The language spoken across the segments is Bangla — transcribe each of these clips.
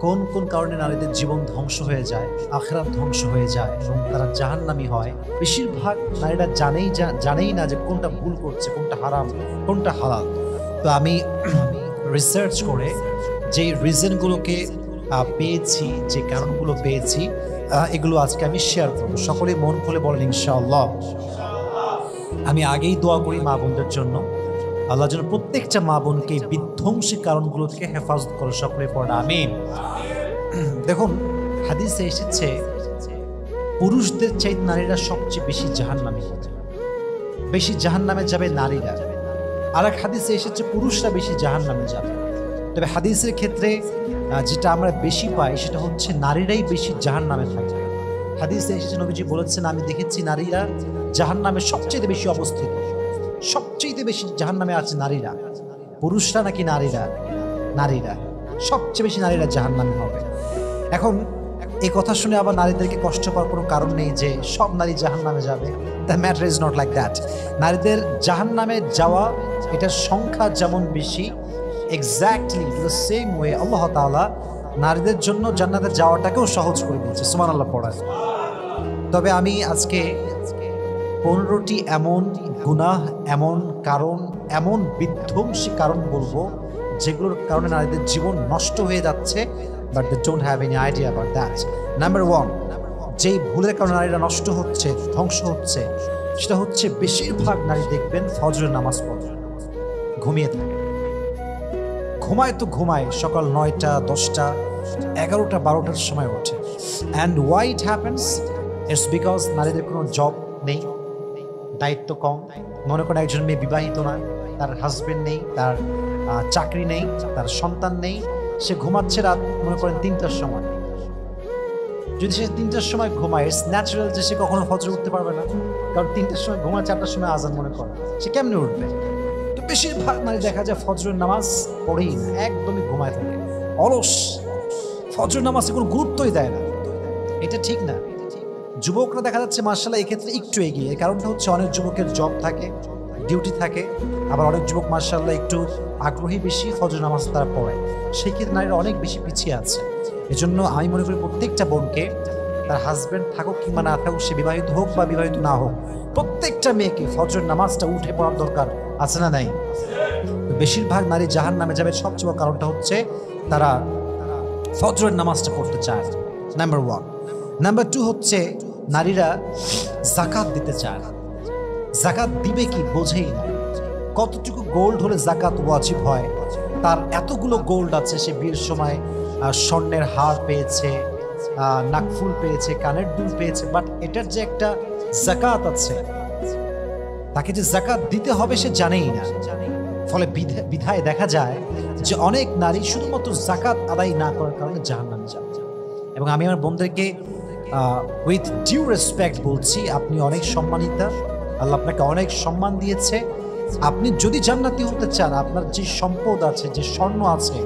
কোন কোন কারণে নারীদের জীবন ধ্বংস হয়ে যায়, আখিরাত ধ্বংস হয়ে যায় এবং তারা জাহান্নামী হয়। বেশিরভাগ নারীরা জানেই না যে কোনটা ভুল করছে, কোনটা হারাম, কোনটা হালাল। তো আমি রিসার্চ করে যে রিজনগুলোকে পেয়েছি, যে কারণগুলো পেয়েছি, এগুলো আজকে আমি শেয়ার করবো। সকলেই মন খুলে বলেন ইনশাআল্লাহ। আমি আগেই দোয়া করি মা বোনদের জন্য, আল্লাহ যেন প্রত্যেকটা মা বোনকে বিধ্বংসী কারণগুলো থেকে হেফাজত করে। সকলে পড়া আমিন। দেখুন, হাদিসে এসেছে পুরুষদের চাইতে নারীরা সবচেয়ে বেশি জাহান্নামী হবে, বেশি জাহান্নামে যাবে নারীরা। আর এক হাদিসে এসেছে পুরুষরা বেশি জাহান্নামে যাবে। তবে হাদিসের ক্ষেত্রে যেটা আমরা বেশি পাই সেটা হচ্ছে নারীরাই বেশি জাহান্নামে থাকবে। হাদিসে এসেছে নবীজি বলেছেন, আমি দেখেছি নারীরা জাহান্নামে সবচেয়ে বেশি অবস্থিত, সবচেয়ে বেশি জাহান্নামে আছে নারীরা। পুরুষরা নাকি নারীরা? নারীরা সবচেয়ে বেশি, নারীরা জাহান্নামে হবে। এখন এই কথা শুনে আবার নারীদেরকে কষ্ট পাওয়ার কোনো কারণ নেই যে সব নারী জাহান্নামে যাবে। The matter is not like that. নারীদের জাহান্নামে যাওয়া এটার সংখ্যা যেমন বেশি, এক্স্যাক্টলি দ্য সেম ওয়ে আল্লাহ তাআলা নারীদের জন্য জান্নাতে যাওয়াটাকেও সহজ করে দিয়েছে। সুবহানাল্লাহ পড়ায়। তবে আমি আজকে 15টি এমন গুনাহ, এমন কারণ, এমন বিধ্বংসী কারণ বলবো যেগুলোর কারণে নারীদের জীবন নষ্ট হয়ে যাচ্ছে, but they don't have any idea about that. Number 1, যেই ভুলের কারণে নারীরা নষ্ট হচ্ছে, ধ্বংস হচ্ছে, সেটা হচ্ছে বেশিরভাগ নারী দেখবেন ফজরের নামাজ পড়ে ঘুমিয়ে থাকে। ঘুমায় তো ঘুমায়, সকাল 9টা, 10টা, 11টা, 12টার সময় ওঠে। And why it happens? It's because নারীদের কোনো জব নেই, দায়িত্ব কম। মনে করেন একজন মেয়ে বিবাহিত না, তার হাজবেন্ড নেই, তার চাকরি নেই, তার সন্তান নেই, সে ঘুমাচ্ছে রাত মনে করেন 3টার সময়। যদি সে 3টার সময় ঘুমায়, ইটস ন্যাচারাল যে সে কখনো ফজরে উঠতে পারবে না, কারণ 3টার সময় ঘুমায়, 4টার সময় আজান মনে করে, সে কেমনে উঠবে? তো বেশিরভাগ নারী দেখা যায় ফজরের নামাজ পড়েই না, একদমই ঘুমায় থাকে, অলস, ফজরের নামাজে কোনো গুরুত্বই দেয় না। এটা ঠিক না। যুবকরা দেখা যাচ্ছে মাশাআল্লাহ এক্ষেত্রে একটু এগিয়ে। এর কারণটা হচ্ছে অনেক যুবকের জব থাকে, ডিউটি থাকে, আবার অনেক যুবক মাশাআল্লাহ একটু আগ্রহী বেশি, ফজর নামাজ তারা পড়ে। সেই ক্ষেত্রে নারীরা অনেক বেশি পিছিয়ে আছে। এজন্য আমি মনে করি প্রত্যেকটা বোনকে, তার হাজব্যান্ড থাকুক কিংবা না থাকুক, সে বিবাহিত হোক বা বিবাহিত না হোক, প্রত্যেকটা মেয়েকে ফজর নামাজটা উঠে পড়ার দরকার আছে না নাই? বেশিরভাগ নারী জাহান্নামে যাবে সবচেয়ে বড় কারণটা হচ্ছে তারা ফজরের নামাজটা পড়তে চায়। নাম্বার 1। নাম্বার 2 হচ্ছে নারীরা যাকাত দিতে চায় না। যাকাত দিবে কি বোঝেই না। কতটুকু গোল্ড হলে যাকাত ওয়াজিব হয়? তার এতগুলো গোল্ড আছে, সে বিয়ের সময় স্বর্ণের হার পেয়েছে, নাকফুল পেয়েছে, কানের দুল পেয়েছে, বাট এটার যে একটা যাকাত আছে, তাকে যে যাকাত দিতে হবে সে জানেই না। ফলে বিধায় দেখা যায় যে অনেক নারী শুধুমাত্র যাকাত আদায় না করার কারণে জাহান্নামে যায়। এবং আমি আমার বোনদেরকে উইথ ডিউ রেসপেক্ট বলছি, আপনি অনেক সম্মানিতা, আল্লাহ আপনাকে অনেক সম্মান দিয়েছে। আপনি যদি জান্নাতি হতে চান, আপনার যে সম্পদ আছে, যে স্বর্ণ আছে,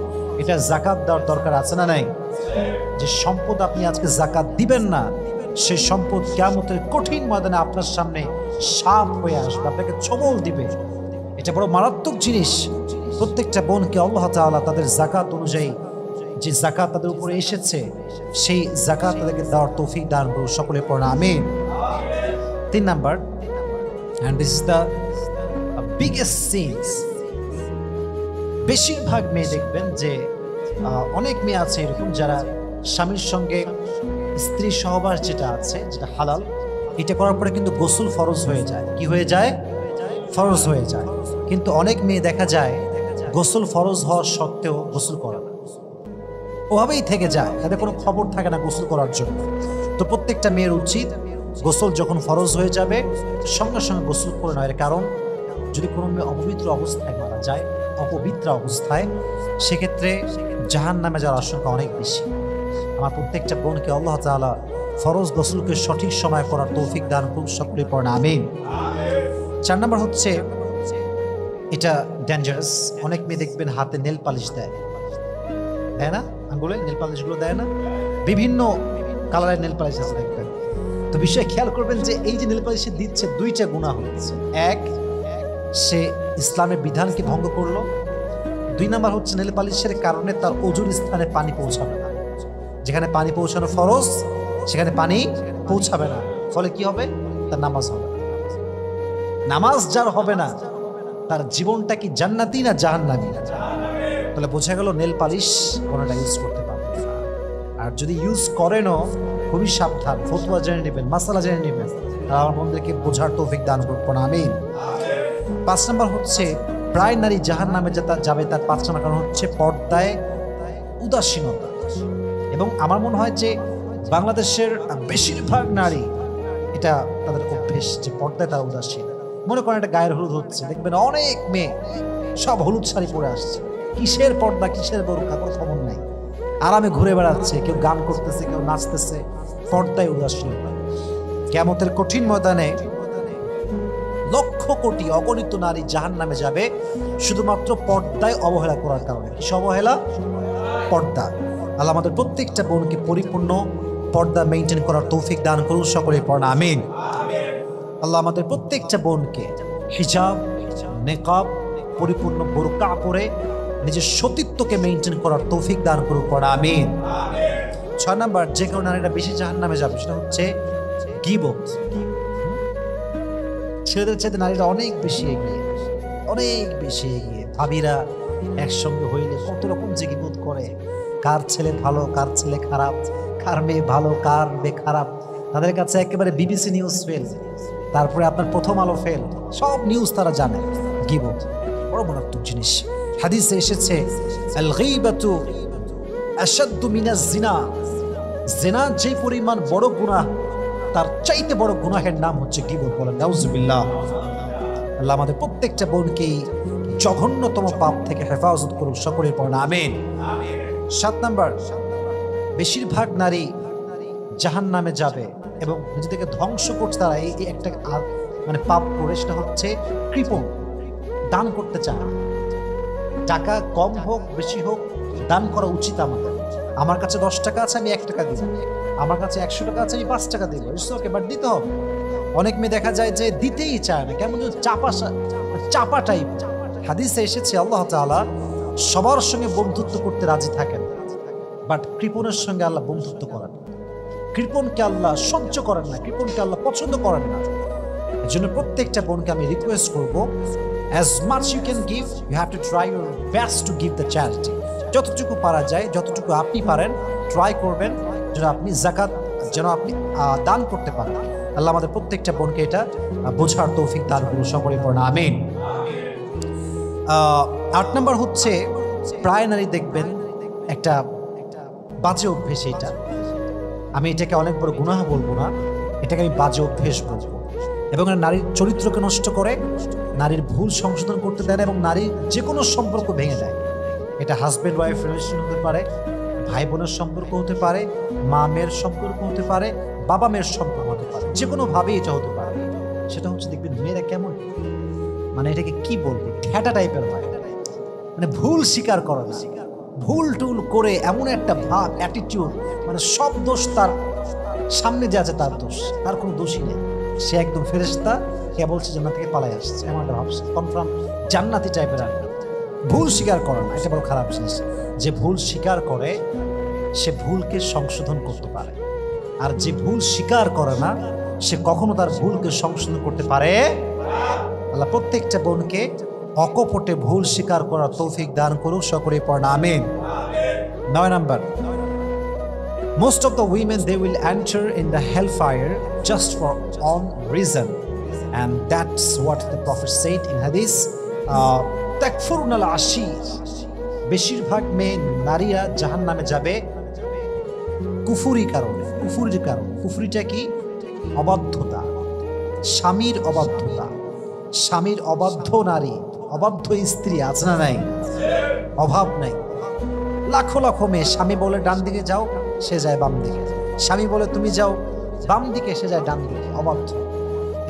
এটা যাকাত দেওয়ার দরকার আছে না নাই? যে সম্পদ আপনি আজকে যাকাত দিবেন না, সেই সম্পদ কিয়ামতের কঠিন ময়দানে আপনার সামনে সাপ হয়ে আসবে, আপনাকে ছোবল দিবে। এটা বড় মারাত্মক জিনিস। প্রত্যেকটা বোনকে আল্লাহ তাআলা তাদের যাকাত অনুযায়ী যে যাকাত তাদের উপরে এসেছে, সেই যাকাত তাদেরকে দেওয়ার তৌফিক দান করুন। সকলে পড়া আমিন। 3 number, and this is the biggest sins, বেশিরভাগ মেয়ে দেখবেন যে অনেক মেয়ে আছে এরকম যারা স্বামীর সঙ্গে স্ত্রী সহবাস যেটা আছে, যেটা হালাল, এটা করার পরে কিন্তু গোসল ফরজ হয়ে যায়। কি হয়ে যায়? ফরজ হয়ে যায়। কিন্তু অনেক মেয়ে দেখা যায় গোসল ফরজ হওয়ার সত্ত্বেও গোসল করে না, ওভাবেই থেকে যায়, তাদের কোনো খবর থাকে না গোসল করার জন্য। তো প্রত্যেকটা মেয়ের উচিত গোসল যখন ফরজ হয়ে যাবে সঙ্গে সঙ্গে গোসল করে নেয়। এর কারণ যদি কোনো মেয়ে অপবিত্র অবস্থায় মারা যায়, অপবিত্র অবস্থায়, সেক্ষেত্রে জাহান্নামে যাওয়ার আশঙ্কা অনেক বেশি। আমার প্রত্যেকটা বোনকে আল্লাহ তাআলা ফরজ গোসলকে সঠিক সময় করার তৌফিক দান করুন। সকলে পড়েন আমিন। 4 নাম্বার হচ্ছে, এটা ডেঞ্জারাস, অনেক মেয়ে দেখবেন হাতে নেল পালিশ দেয় না, আঙ্গুলে নেল পালিশগুলো দেয় না, বিভিন্ন কালারের নেল পালিশ আছে দেখবেন। তো বিষয়ে খেয়াল করবেন যে এই যে নেল পালিশ দিচ্ছে, 2টা গুনাহ হচ্ছে। 1, সে ইসলামের বিধানকে ভঙ্গ করলো। 2 নাম্বার হচ্ছে নেল পালিশের কারণে তার ওজুর স্থানে পানি পৌঁছাবে না। যেখানে পানি পৌঁছানো ফরজ সেখানে পানি পৌঁছাবে না, ফলে কি হবে? তার নামাজ হবে না। নামাজ যার হবে না তার জীবনটা কি জান্নাতি না জাহান্নামী? তাহলে বোঝা গেল নেল পালিশ কোনোটা ইউজ করতে পারবে না। আর যদি ইউজ করেনও খুবই সাবধান, ফতোয়া জেনে নেবেন, মাসালা জেনে নেবেন, আর আমার বন্ধুদেরকে বোঝার তৌফিক দান করবেন, আমিন। 5 নম্বর হচ্ছে প্রায় নারী জাহান্নামে যাবে, তার 5 নম্বর কারণ হচ্ছে পর্দায় উদাসীনতা। এবং আমার মনে হয় যে বাংলাদেশের বেশিরভাগ নারী এটা তাদের অভ্যেস যে পর্দায় তারা উদাসীন। মনে করেন একটা গায়ের হলুদ হচ্ছে, দেখবেন অনেক মেয়ে সব হলুদ শাড়ি পরে আসছে, কিসের পর্দা কিসের বোরকা কোনো খবর নাই, আরামে ঘুরে বেড়াচ্ছে, কেউ গান করতেছে, কেউ নাচতেছে, পর্দায় উদাসীন। কিয়ামতের কঠিন ময়দানে লক্ষ কোটি অগণিত নারী জাহান্নামে যাবে শুধুমাত্র পর্দায় অবহেলা করার কারণে। কি অবহেলা? পর্দা। আল্লাহ আমাদের প্রত্যেকটা বোনকে পরিপূর্ণ পর্দা মেইনটেইন করার তৌফিক দান করুন, সকলে পড়ুন আমিন। আল্লাহ আমাদের প্রত্যেকটা বোনকে হিজাব, নেকাব, পরিপূর্ণ বোরকা পরে নিজের সতীত্বকে মেইনটেইন করার তৌফিক দান করুন, পড়ুন আমিন। 6 নাম্বার যে কারণে নারীরা বেশি জাহান্নামে যাবে সেটা হচ্ছে গীবত। ছেলেদের চাইতে নারীরা অনেক বেশি এগিয়ে, অনেক বেশি এগিয়ে। ভাবিরা একসঙ্গে হইলে কত রকম যে গীবত করে, কার ছেলে ভালো, কার ছেলে খারাপ, কার মেয়ে ভালো, কার মেয়ে খারাপ। তাদের কাছে একেবারে বিবিসি নিউজ ফেল, তারপরে আপনার প্রথম আলো ফেল, সব নিউজ তারা জানে। গীবত বড় মারাত্মক জিনিস। হাদিসে এসেছে আল গীবাতু আশাদ্দু মিনাজ জিনা, জিনা যে পরিমাণ বড় গুনাহ তার চাইতে বড় গুনাহের নাম হচ্ছে গীবত। বলেন নাউজুবিল্লাহ। আল্লাহ আমাদের প্রত্যেকটা বোনকে জঘন্যতম পাপ থেকে হেফাজত করুন, সকলের পড়ুন আমিন। 7 নাম্বার বেশিরভাগ নারী জাহান্নামে যাবে এবং নিজেদেরকে ধ্বংস করছে তারা এই একটা মানে পাপ করে, সেটা হচ্ছে কৃপণ। দান করতে চায়, টাকা কম হোক বেশি হোক দান করা উচিত আমাদের। আমার কাছে 10 টাকা আছে, আমি 1 টাকা দিব। আমার কাছে 100 টাকা আছে, আমি 5 টাকা দিব। ওকে, বাট দিতে হবে। অনেক মেয়ে দেখা যায় যে দিতেই চায় না, কেমন চাপা টাইপ। হাদিসে এসেছে আল্লাহ তাআলা সবার সঙ্গে বন্ধুত্ব করতে রাজি থাকেন, বাট কৃপণের সঙ্গে আল্লাহ বন্ধুত্ব করেন। কৃপণকে আল্লাহ সহ্য করেন না, কৃপণকে আল্লাহ পছন্দ করেন না। এর জন্য প্রত্যেকটা বোনকে আমি রিকোয়েস্ট করবো, as much you can give, you have to try your best to give the charity. যতটুকু পারা যায়, যতটুকু আপনি পারেন ট্রাই করবেন যেন আপনি যাকাত যেন আপনি দান করতে পারেন। আল্লাহ আমাদের প্রত্যেকটা বোনকে এটা বোঝার তৌফিক দান করুন, সকলে পড়ুন আমিন। 8 নম্বর হচ্ছে প্রায় নারী দেখবেন একটা বাজে অভ্যেস। এটা আমি এটাকে অনেক বড় গুনাহ বলবো না, এটাকে আমি বাজে অভ্যেস বলবো। এবং নারীর চরিত্রকে নষ্ট করে, নারীর ভুল সংশোধন করতে দেয় না, এবং নারীর যে কোনো সম্পর্ক ভেঙে দেয়। এটা হাজব্যান্ড ওয়াইফ রিলেশন হতে পারে, ভাই বোনের সম্পর্ক হতে পারে, মা মেয়ের সম্পর্ক হতে পারে, বাবা মেয়ের সম্পর্ক হতে পারে, যে কোনোভাবেই এটা হতে পারে। সেটা হচ্ছে দেখবেন মেয়েরা কেমন, মানে এটাকে কি বলবো, ঠ্যাটা টাইপের হয়, মানে ভুল স্বীকার করে না, ভুল টুল করে এমন একটা ভাব, অ্যাটিটিউড, মানে সব দোষ তার সামনে যে আছে তার দোষ, তার কোনো দোষই নেই। সে একদম ফেরেশতা, কে বলছে জান্নাত থেকে পালাই আসছে, এমন একটা ভাবছে, কনফার্ম জান্নাতি টাইপের। আর ভুল স্বীকার করে না, এটা বড় খারাপ জিনিস। যে ভুল স্বীকার করে সে ভুলকে সংশোধন করতে পারে, আর যে ভুল স্বীকার করে না সে কখনো তার ভুলকে সংশোধন করতে পারে। আল্লাহ প্রত্যেকটা বোনকে অকপটে ভুল স্বীকার করার তৌফিক দান করুক, সকলে পড়ুন আমিন। 9 number, most of the women they will enter in the hellfire just for one reason, and that's what the prophet said in hadith, takfurun al-ashir. বেশিরভাগ মেয়ে নারীরা জাহান্নামে যাবে কুফুরি কারণে। কুফুরির কারণ, কুফুরিটা কি? অবাধ্যতা, স্বামীর অবাধ্যতা। স্বামীর অবাধ্য নারী, অবাধ্য স্ত্রী আছে না নাই? অভাব নাই। লাখো লাখো মেয়ে, স্বামী বলে ডান দিকে যাও, সে যায় বাম দিকে, স্বামী বলে তুমি যাও বাম দিকে, সে যায় ডান দিকে, অবাধ্য।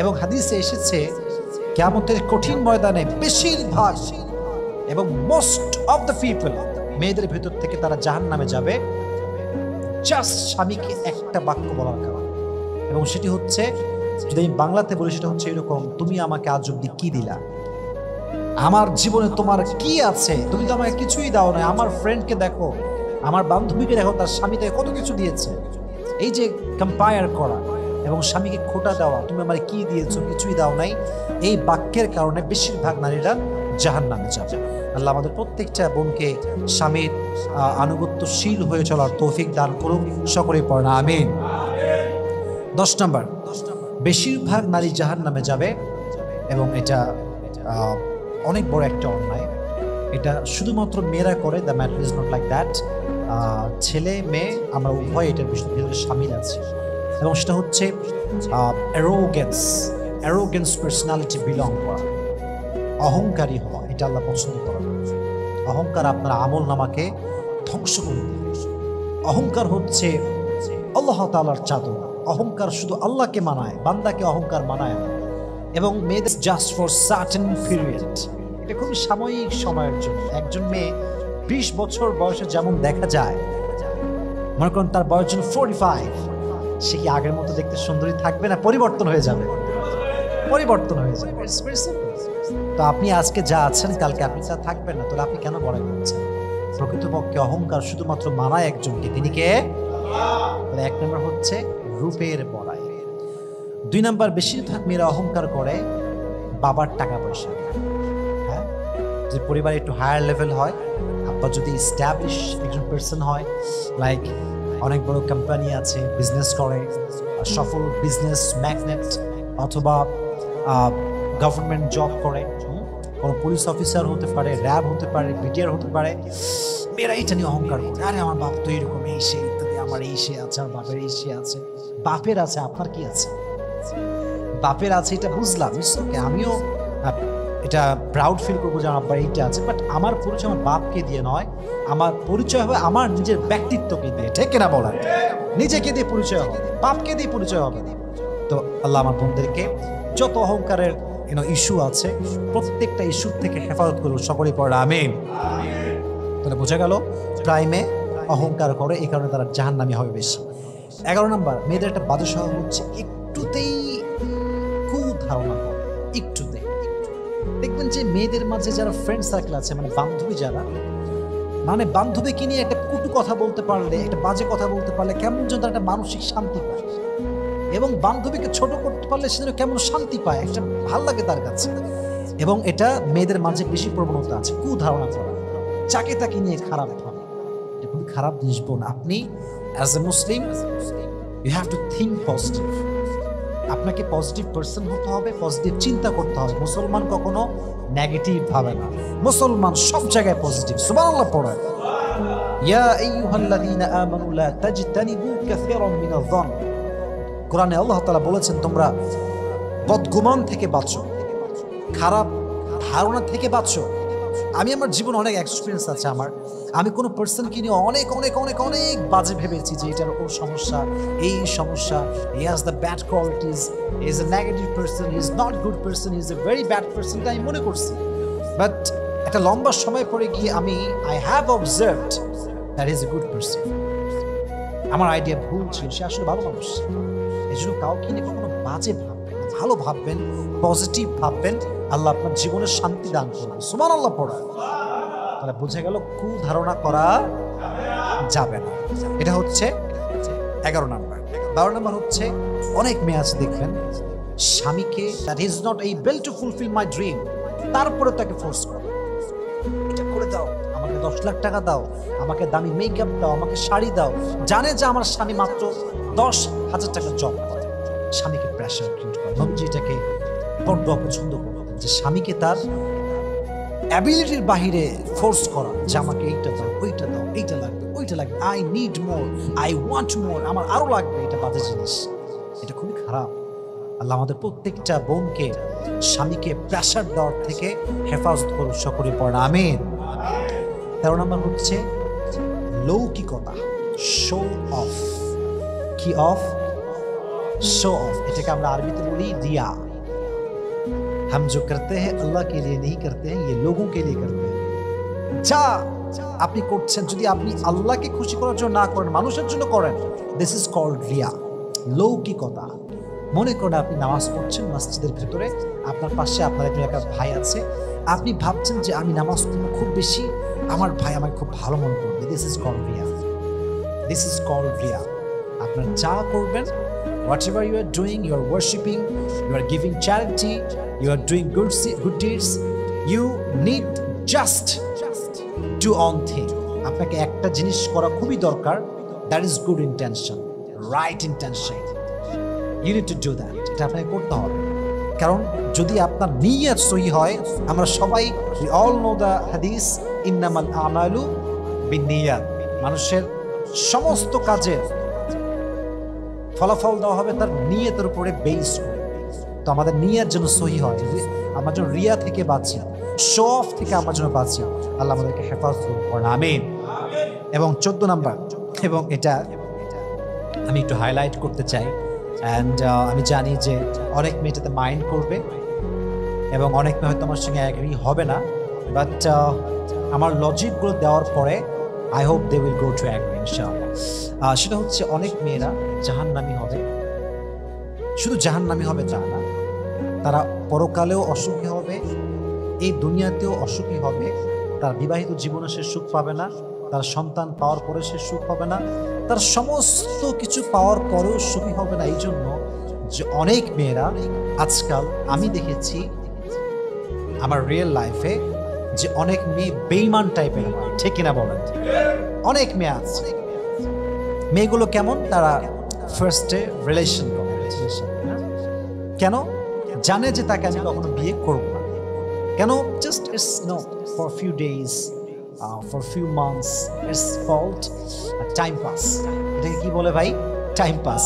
এবং হাদিসে এসেছে কিয়ামতের কঠিন ময়দানে বেশিরভাগ এবং মোস্ট অফ দ্য পিপল, মেয়েদের ভিতর থেকে তারা জাহান্নামে যাবে জাস্ট স্বামীকে একটা বাক্য বলার কারণে। এবং সেটি হচ্ছে, যদি আমি বাংলাতে বলি সেটা হচ্ছে এরকম, তুমি আমাকে আজ অব্দি কি দিলা, আমার জীবনে তোমার কি আছে, তুমি তো আমাকে কিছুই দাও না। আমার ফ্রেন্ডকে দেখো, আমার বান্ধবীকে দেখো, তার স্বামী তাকে কত কিছু দিয়েছে। এই যে কম্পেয়ার করা এবং স্বামীকে খোঁটা দেওয়া, তুমি আমার কি দিয়েছো, কিছুই দাও নাই, এই বাক্যের কারণে বেশিরভাগ নারীরা জাহান্নামে যাবে। আল্লাহ আমাদের প্রত্যেকটা বোনকে স্বামীর আনুগত্যশীল হয়ে চলার তৌফিক দান করুক, সকলেই পড়া আমিন। 10 নম্বর, বেশিরভাগ নারী জাহান্নামে যাবে এবং এটা অনেক বড় একটা অন্যায়। এটা শুধুমাত্র মেয়েরা করে, the matter is not like that. ছেলে মেয়ে আমরা উভয় এটার ভিতরে সামিল আছি, এবং সেটা হচ্ছে অ্যারোগেন্স পার্সোনালিটি বিলং করা, অহংকারী হওয়া। এটা আল্লাহ পছন্দ করেন। অহংকার আপনার আমল নামাকে ধ্বংস করে দেবে। অহংকার হচ্ছে আল্লাহ তাআলার চাদর। অহংকার শুধু আল্লাহকে মানায়, বান্দাকে অহংকার মানায় না। এবং মেয়েদের জাস্ট ফর সার্টেন পিরিয়ড, এটা খুবই সাময়িক সময়ের জন্য। একজন মেয়ে 20 বছর বয়সে যেমন দেখা যায়, মনে করেন তার বয়স যখন 45, সে কি আগের মতো দেখতে সুন্দরী থাকবে না? পরিবর্তন হয়ে যাবে, পরিবর্তন হয়ে যাবে। তো আপনি আজকে যা আছেন কালকে আপনি তা থাকবেন না, তাহলে আপনি কেন বড়াই করছেন? প্রকৃতপক্ষে অহংকার শুধুমাত্র মানায় একজনকে, তিনি কে? তাহলে 1 নম্বর হচ্ছে রূপের বড়াই। 2 নম্বর, বেশিরভাগ মেয়েরা অহংকার করে বাবার টাকা পয়সা। হ্যাঁ, যে পরিবারে একটু হায়ার লেভেল হয়, আব্বা যদি এস্টাবলিশ একজন পার্সন হয়, লাইক অনেক বড় কোম্পানি আছে, বিজনেস করে, সফল বিজনেস ম্যাগনেট, অথবা গভর্নমেন্ট জব করে, কোনো পুলিশ অফিসার হতে পারে, র্যাব হতে পারে, বিটিআর হতে পারে, মেয়েরা এটা নিয়ে অহংকার করে, আরে আমার বাপ তো এরকম, এই সে ইত্যাদি, আমার এই সে আছে, আমার বাপের এই সে আছে। বাপের আছে, আপনার কি আছে? বাপের আছে এটা বুঝলাম, আমিও এটা প্রাউড ফিল করবো যে আমার আব্বার এইটা আছে, বাট আমার পরিচয় আমার বাপকে দিয়ে নয়, আমার পরিচয় হবে আমার নিজের ব্যক্তিত্বকে দিয়ে। ঠিক কিনা বলেন? নিজেকে দিয়ে পরিচয় হবে, বাপকে দিয়ে পরিচয় হবে। তো আল্লাহ আমার বোনদেরকে যত অহংকারের ইস্যু আছে, প্রত্যেকটা ইস্যুর থেকে হেফাজত করুন, সকলেই পড়া আমিন। তাহলে বোঝা গেল প্রায় মেয়ে অহংকার করে, এই কারণে তারা জাহান্নামী হবে বেশি। 11 নম্বর, মেয়েদের একটা বাজে স্বভাব হচ্ছে একটুতেই কুধারণা করে। একটুতেই দেখবেন যে মেয়েদের মাঝে যারা ফ্রেন্ড সার্কেল আছে, মানে বান্ধবী যারা, মানে বান্ধবীকে নিয়ে একটা কুটু কথা বলতে পারলে, একটা বাজে কথা বলতে পারলে কেমন যেন একটা মানসিক শান্তি পায়, এবং বান্ধবীকে ছোট করতে পারলে সে যেন কেমন শান্তি পায়, একটা ভাল লাগে তার কাছে। এবং এটা মেয়েদের মাঝে বেশি প্রবণতা আছে, কুধারণা করা, যাকে তাকে নিয়ে খারাপ ভাবে। এটা খুবই খারাপ জিনিস বোন। আপনি as a Muslim you have to think positive. আপনাকে পজিটিভ পার্সন হতে হবে, পজিটিভ চিন্তা করতে হবে। মুসলমান কখনো নেগেটিভ ভাবে না, মুসলমান সব জায়গায় পজিটিভ। সুবহানাল্লাহ পড়েন, ইয়া আইয়ুহাল্লাযীনা আমানু লা তাজতানিবু কাসীরাম মিনায-যন। কোরআনে আল্লাহ তাআলা বলেছেন, তোমরা বদগুমান থেকে বাঁচো, খারাপ ধারণা থেকে বাঁচো। আমি আমার জীবনে অনেক এক্সপিরিয়েন্স আছে আমার, আমি কোনো পার্সনকে নিয়ে অনেক অনেক অনেক অনেক বাজে ভেবেছি যে এটার ওর সমস্যা, এই সমস্যা, he has the bad qualities, he is a negative person, he is not good person, he is a very bad person, তাই আমি মনে করছি। বাট একটা লম্বা সময় পরে গিয়ে আমি I have observed that is a good person. আমার আইডিয়া ভুল ছিল, সে আসলে ভালো মানুষ। এই জন্য কাউকে নিয়ে কখনো বাজে ভাববেন, ভালো ভাববেন, পজিটিভ ভাববেন, আল্লাহ আপনার জীবনে শান্তি দান করবেন। সুবহানাল্লাহ পড়া। তাহলে বুঝে গেল কুধারণা করা যাবে না। এটা হচ্ছে 11 নম্বর। 12 নম্বর হচ্ছে অনেক মেয়ে আছে দেখবেন স্বামীকে that is not able to fulfil my dream, তারপরে তাকে ফোর্স করে, এটা করে দাও, আমাকে 10 লাখ টাকা দাও, আমাকে দামি মেকআপ দাও, আমাকে শাড়ি দাও। জানে যে আমার স্বামী মাত্র 10,000 টাকা জব করে, স্বামীকে প্রেশার ক্রিয়েট করে। নবীজি এটাকে বড্ড অপছন্দ করতেন, যে স্বামীকে তার অ্যাবিলিটির বাহিরে ফোর্স করা, যে আমাকে এইটা দাও, ওইটা দাও, এইটা লাগবে, ওইটা লাগবে, I need more, I want মোর, আমার আরো লাগবে। এটা বাজে জিনিস, এটা খুবই খারাপ। আল্লাহ আমাদের প্রত্যেকটা বোনকে স্বামীকে প্রেশার দেওয়ার থেকে হেফাজত করুন, সকলে পড়া আমিন। 13 নম্বর হচ্ছে লৌকিকতা, শো অফ। কি অফ? Show off. এটাকে আমরা আরবিতে বলি রিয়া। हम जो करते हैं अल्लाह के लिए नहीं करते हैं, ये लोगों के लिए करते हैं। যা আপনি করছেন, যদি আপনি আল্লাহকে খুশি করার জন্য না করেন, মানুষের জন্য করেন, দিস ইজ কল্ড রিয়া, লৌকিকতা। মনে করেন আপনি নামাজ পড়ছেন মসজিদের ভিতরে, আপনার পাশে আপনার এক এলাকার ভাই আছে, আপনি ভাবছেন যে আমি নামাজ পড়বো, খুব বেশি আমার ভাই আমাকে খুব ভালো মনে করবে, this is call Riya, this is call Riya. আপনার যা করবেন, whatever you are doing, you are worshiping, you are giving charity, you are doing good deeds, you need just do one thing. আপনাকে একটা জিনিস করা খুবই দরকার, that is good intention, right intention. You need to do that. এটা আপনাকে করতে হবে, কারণ যদি আপনার নিয়ত সহি হয়, আমরা সবাই we all know the hadith, innamal a'malu binniyat, মানুষের সমস্ত কাজের ফলাফল দেওয়া হবে তার নিয়তের উপরে বেস করে। তো আমাদের নিয়ত যেন সহি হয়, আমরা যেন রিয়া থেকে বাঁচি, শো অফ থেকে আমরা যেন বাঁচি, আল্লাহ আমাদেরকে হেফাজত করুন, আমিন। এবং 14 নাম্বার, এবং এটা আমি একটু হাইলাইট করতে চাই, অ্যান্ড আমি জানি যে অনেক মেয়ে এটাতে মাইন্ড করবে এবং অনেক মেয়ে হয়তো আমার সঙ্গে অ্যাগ্রি হবে না, বাট আমার লজিকগুলো দেওয়ার পরে I hope they will go to agree ইনশাআল্লাহ। সেটা হচ্ছে অনেক মেয়েরা জাহান্নামী হবে, শুধু জাহান্নামী হবে তা না, তারা পরকালেও অসুখী হবে, এই দুনিয়াতেও অসুখী হবে, তার বিবাহিত জীবনে সে সুখ পাবে না, তার সন্তান পাওয়ার পরে সে সুখ হবে না, তার সমস্ত কিছু পাওয়ার পরেও সুখী হবে না। এই জন্য যে অনেক মেয়েরা আজকাল আমি দেখেছি আমার রিয়েল লাইফে যে অনেক মেয়ে বেঈমান টাইপের, ঠিক কিনা বলেন? অনেক মেয়ে আছে, মেয়েগুলো কেমন, তারা ফার্স্টে রিলেশন করে, কেন জানে যে তাকে আমি কখনো বিয়ে করবো না, কেন just it's no for few days, for few months, it's fault time pass. এটাকে কি বলে ভাই? Time pass.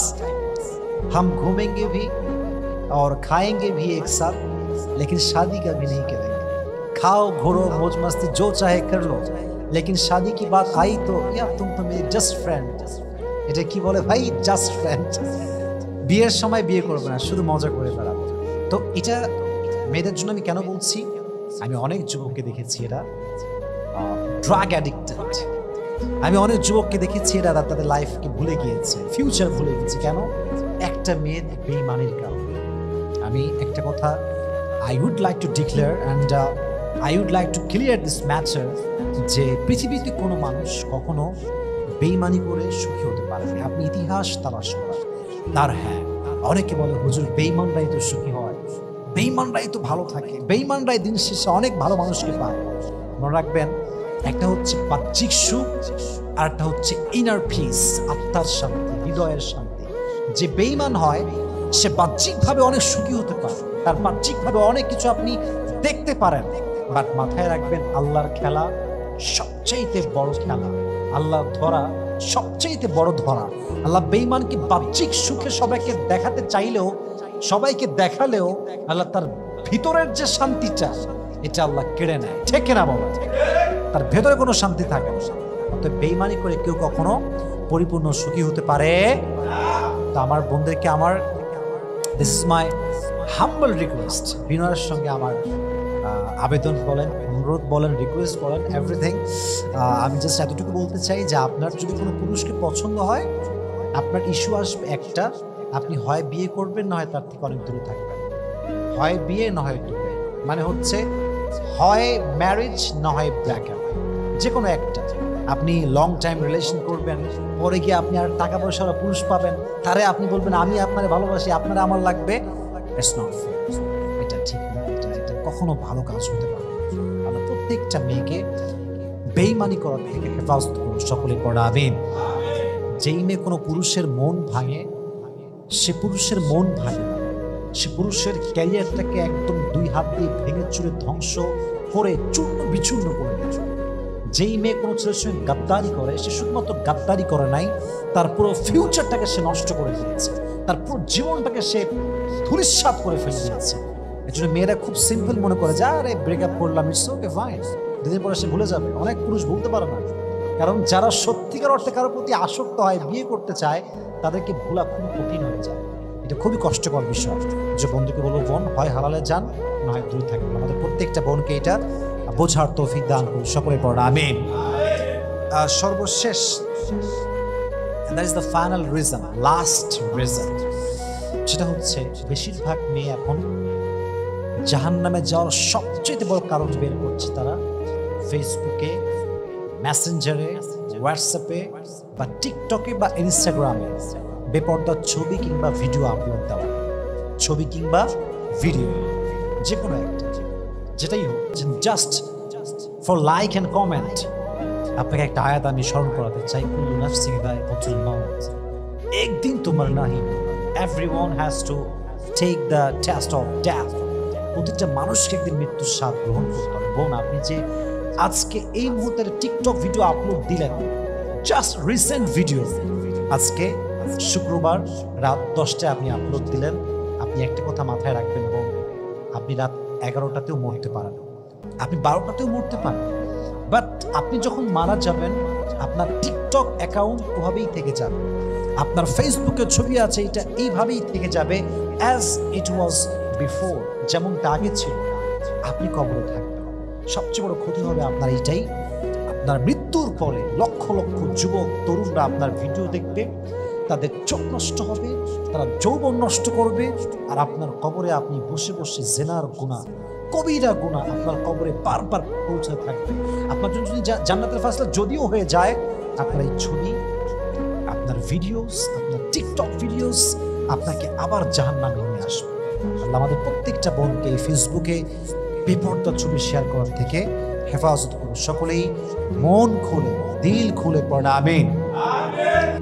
हम घूमेंगे भी और खाएंगे भी एक साथ, लेकिन शादी कभी नहीं करेंगे। खाओ घोरो मौज मस्ती जो चाहे कर लो, लेकिन शादी की बात आई तो यार तुम तो मेरी जस्ट फ्रेंड। এটা কি বলে ভাই? Just friend. বিয়ের সময় বিয়ে করবে না, শুধু মজা করে বেড়াবে। তো এটা মেয়েদের জন্য আমি কেন বলছি, আমি অনেক যুবককে দেখেছি এরা ড্রাগ অ্যাডিক্টেড, আমি অনেক যুবককে দেখেছি এরা তাদের লাইফকে ভুলে গিয়েছে, ফিউচার ভুলে গিয়েছে। কেন? একটা মেয়ের বেঈমানির কারণে। আমি একটা কথা I would like to declare and I would like to clear this matter, যে পৃথিবীতে কোনো মানুষ কখনো বেঈমানি করে সুখী হতে পারে না। আপনি ইতিহাস তালাশ করেন, তার হ্যাঁ অনেকে বলে হুজুর বেঈমানরাই তো সুখী হয়, বেঈমানরাই তো ভালো থাকে, বেঈমানরাই দিন শেষে অনেক ভালো মানুষকে পায়। মনে রাখবেন, একটা হচ্ছে বাহ্যিক সুখ আর একটা হচ্ছে ইনার পিস, আত্মার শান্তি, হৃদয়ের শান্তি। যে বেঈমান হয় সে বাহ্যিকভাবে অনেক সুখী হতে পারে, তার বাহ্যিকভাবে অনেক কিছু আপনি দেখতে পারেন, বাট মাথায় রাখবেন আল্লাহর খেলা সবচাইতে বড় খেলা, আল্লাহর ধরা সবচাইতে বড় ধরা। আল্লাহ বেঈমানকে বাহ্যিক সুখে সবাইকে দেখাতে চাইলেও, সবাইকে দেখালেও আল্লাহ তার ভিতরের যে শান্তিটা এটা আল্লাহ কেড়ে নেয়, ঠিক কিনা বলে? তার ভেতরে কোনো শান্তি থাকে না। অতএব বেঈমানি করে কেউ কখনো পরিপূর্ণ সুখী হতে পারে না। তো আমার বন্ধুদেরকে আমার this is my humble request, বিনয়ের সঙ্গে আমার আবেদন বলেন, অনুরোধ বলেন, রিকোয়েস্ট বলেন, এভরিথিং। আমি জাস্ট এতটুকু বলতে চাই যে আপনার যদি কোনো পুরুষকে পছন্দ হয়, আপনার ইস্যু আসবে একটা, আপনি হয় বিয়ে করবেন না হয় তার থেকে অনেক দূরে থাকবেন। হয় বিয়ে না হয় দূরে, মানে হচ্ছে হয় ম্যারেজ না হয় ব্রেকআপ, যে কোনো একটা। আপনি লং টাইম রিলেশন করবেন, পরে গিয়ে আপনি আর টাকা পয়সার পুরুষ পাবেন, তারে আপনি বলবেন আমি আপনারে ভালোবাসি, আপনারা আমার লাগবে, ইটস নট ফেয়ার। এটা ঠিক না, এটা কখনো ভালো কাজ হতে পারে না। আমরা প্রত্যেকটা মেয়েকে বেঈমানি করা থেকে হেফাজত করুন, সকলে পড়া আমিন। যেই মেয়ে কোনো পুরুষের মন ভাঙে, সে পুরুষের মন ভাঙে না, সে পুরুষের ক্যারিয়ারটাকে একদম দুই হাত দিয়ে ভেঙে চুরে ধ্বংস করে চূর্ণ বিচূর্ণ করে দেয়। যেই মেয়ে কোনো ছেলের সঙ্গে গাদ্দারি করে, সে শুধুমাত্র গাদ্দারি করে নাই, তার পুরো ফিউচারটাকে সে নষ্ট করে দিয়েছে, তার পুরো জীবনটাকে সে ধূলিসাৎ করে ফেলে দিয়েছে। এর জন্য মেয়েরা খুব সিম্পল মনে করে যে আরে ব্রেকআপ করলাম, ইটস ওকে ফাইন, দুদিন পরে সে ভুলে যাবে। অনেক পুরুষ ভুলতে পারে না, কারণ যারা সত্যিকার অর্থে কারোর প্রতি আসক্ত হয়, বিয়ে করতে চায়, তাদেরকে ভোলা খুব কঠিন হয়ে যায়। এটা খুবই কষ্টকর বিষয়। যে বন্ধুকে বলবো বোন, হয় হালালে যান না হয় দূরে থাকবেন। আমাদের প্রত্যেকটা বোনকে এটা বোঝার তৌফিক দান করুন, সকলে পড়া আমিন। সর্বশেষ, that is the final reason, last reason, সেটা হচ্ছে বেশিরভাগ মেয়ে এখন জাহান্নামে যাওয়ার সবচেয়ে বড় কারণ বের করছে তারা ফেসবুকে মেসেঞ্জারে, হোয়াটসঅ্যাপে বা টিকটকে বা ইনস্টাগ্রামে বেপরদার ছবি কিংবা ভিডিও আপলোড দেওয়া, ছবি কিংবা ভিডিও যে কোনো একটা, যেটাই হোক, just for like and comment. আপনাকে একটা আয়াত আমি স্মরণ করাতে চাই, কুল্লু নাফসিন যায়কাতুল মাউত, একদিন তো মরনা হি, everyone has to take the test of death. প্রতিটা মানুষকে একদিন মৃত্যুর স্বাদ গ্রহণ করতে হবে। বোন, আপনি যে আজকে এই মুহূর্তে টিকটক ভিডিও আপলোড দিলেন, জাস্ট রিসেন্ট ভিডিও, আজকে শুক্রবার রাত 10টায় আপনি আপলোড দিলেন, আপনি একটা কথা মাথায় রাখবেন বোন, আপনি রাত 11টাতেও মরতে পারেন, আপনি 12টাতেও মরতে পারেন, বাট আপনি যখন মারা যাবেন আপনার টিকটক অ্যাকাউন্ট ওভাবেই থেকে যাবে, আপনার ফেসবুকে ছবি আছে এটা এইভাবেই থেকে যাবে অ্যাজ ইট ওয়াজ বিফোর, যেমনটা আগে ছিল। আপনি কবরে থাকবেন। সবচেয়ে বড় ক্ষতি হবে আপনার এইটাই, আপনার মৃত্যুর পরে লক্ষ লক্ষ যুবক তরুণরা আপনার ভিডিও দেখবে, তাদের চোখ নষ্ট হবে, তারা যৌবন নষ্ট করবে, আর আপনার কবরে আপনি বসে বসে জেনার গুনাহ, কবিরা গুনাহ আপনার কবরে বারবার পৌঁছে থাকবে। আপনার জন্য যদি জান্নাতের ফাসলা যদিও হয়ে যায়, আপনার এই ছবি, আপনার ভিডিওস, আপনার টিকটক ভিডিওস আপনাকে আবার জাহান্নামে নিয়ে আসবে। আল্লাহ আমাদের প্রত্যেকটা বোনকে এই ফেসবুকে বেপরদার ছবি শেয়ার করার থেকে হেফাজত করুন। সকলেই মন খুলে, দিল খুলে পড়া আমিন।